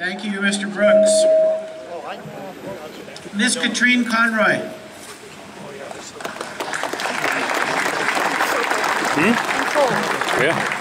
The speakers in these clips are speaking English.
Thank you, Mr. Brooks. Ms. Katrine Conroy. Yeah.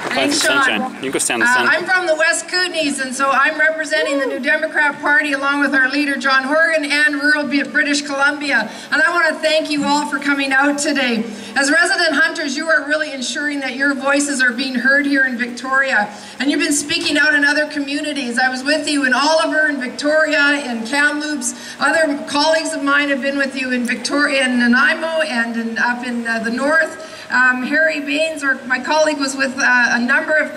Thanks, Sean. You can go stand in the sun. I'm from the West Kootenays, and so I'm representing the New Democrat Party along with our leader, John Horgan, and rural British Columbia. And I want to thank you all for coming out today. As resident hunters, you are really ensuring that your voices are being heard here in Victoria. And you've been speaking out in other communities. I was with you in Oliver, in Victoria, in Kamloops. Other colleagues of mine have been with you in Victoria, in Nanaimo, and up in the north. Harry Baines, my colleague, was with a number of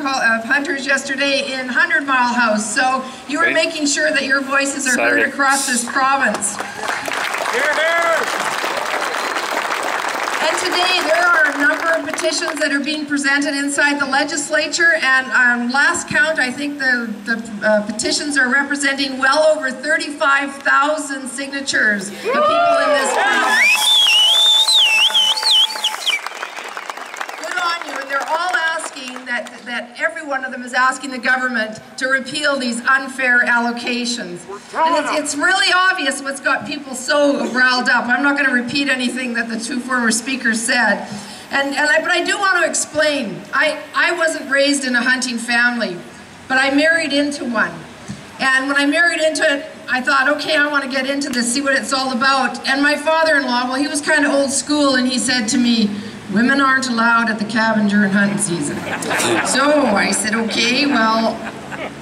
hunters yesterday in 100 Mile House. So you are making sure that your voices are heard across this province. Hear, hear. And today there are a number of petitions that are being presented inside the legislature, and last count, I think the petitions are representing well over 35,000 signatures of people in this province. That every one of them is asking the government to repeal these unfair allocations. And it's really obvious what's got people so riled up. I'm not going to repeat anything that the two former speakers said. But I do want to explain. I wasn't raised in a hunting family, but I married into one. And when I married into it, I thought, okay, I want to get into this, see what it's all about. And my father-in-law, well, he was kind of old school, and he said to me, "Women aren't allowed at the cabin during hunting season." So I said, okay, well,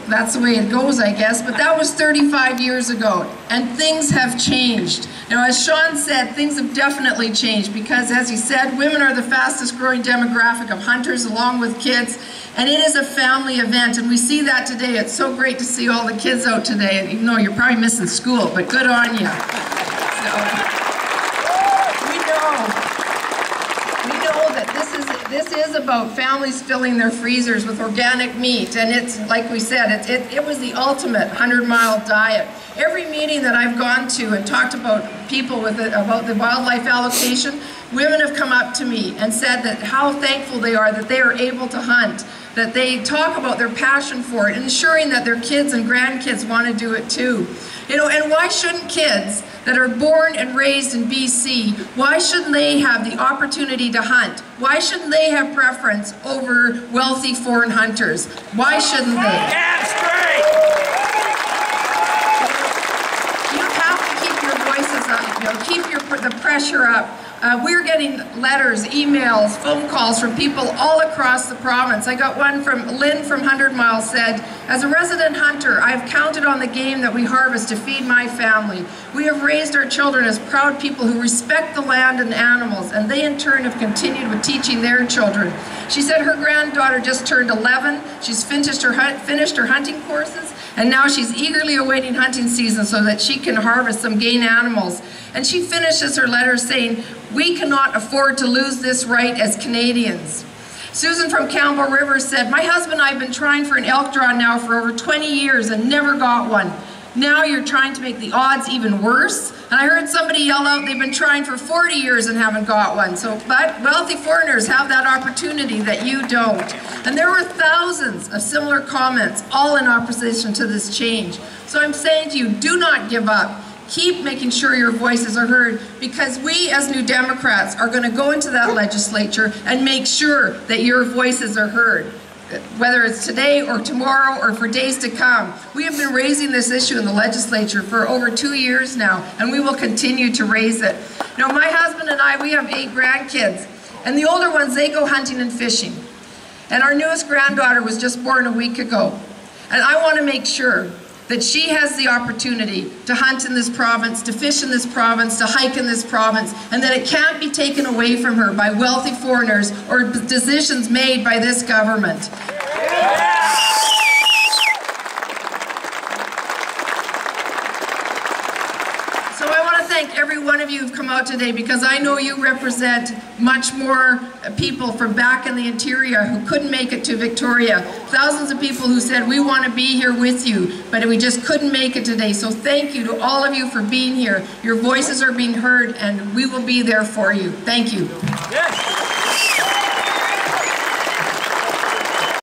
that's the way it goes, I guess. But that was 35 years ago, and things have changed. Now, as Sean said, things have definitely changed because, as he said, women are the fastest growing demographic of hunters along with kids, and it is a family event, and we see that today. It's so great to see all the kids out today, and even though you're probably missing school, but good on you. This is about families filling their freezers with organic meat, and it's, like we said, it was the ultimate 100-mile diet. Every meeting that I've gone to and talked about people about the wildlife allocation, women have come up to me and said that how thankful they are that they are able to hunt, that they talk about their passion for it, ensuring that their kids and grandkids want to do it too. You know, and why shouldn't kids that are born and raised in BC, why shouldn't they have the opportunity to hunt? Why shouldn't they have preference over wealthy foreign hunters? Why shouldn't they? That's great! You have to keep your voices up, you know, keep the pressure up. We're getting letters, emails, phone calls from people all across the province. I got one from Lynn from 100 Mile said, "As a resident hunter, I've counted on the game that we harvest to feed my family. We have raised our children as proud people who respect the land and animals, and they in turn have continued with teaching their children." She said her granddaughter just turned 11. She's finished her hunting courses, and now she's eagerly awaiting hunting season so that she can harvest some game animals. And she finishes her letter saying, "We cannot afford to lose this right as Canadians." Susan from Campbell River said, "My husband and I have been trying for an elk draw now for over 20 years and never got one. Now you're trying to make the odds even worse." And I heard somebody yell out they've been trying for 40 years and haven't got one. But wealthy foreigners have that opportunity that you don't. And there were thousands of similar comments, all in opposition to this change. So I'm saying to you, do not give up. Keep making sure your voices are heard, because we as New Democrats are going to go into that legislature and make sure that your voices are heard. Whether it's today or tomorrow or for days to come. We have been raising this issue in the legislature for over 2 years now, and we will continue to raise it. Now, my husband and I, we have 8 grandkids, and the older ones, they go hunting and fishing. And our newest granddaughter was just born a week ago. And I want to make sure that she has the opportunity to hunt in this province, to fish in this province, to hike in this province, and that it can't be taken away from her by wealthy foreigners or decisions made by this government. So I want to thank every one of you who've come out today, because I know you represent much more people from back in the interior who couldn't make it to Victoria. Thousands of people who said, "We want to be here with you," but we just couldn't make it today. So thank you to all of you for being here. Your voices are being heard, and we will be there for you. Thank you. Yes.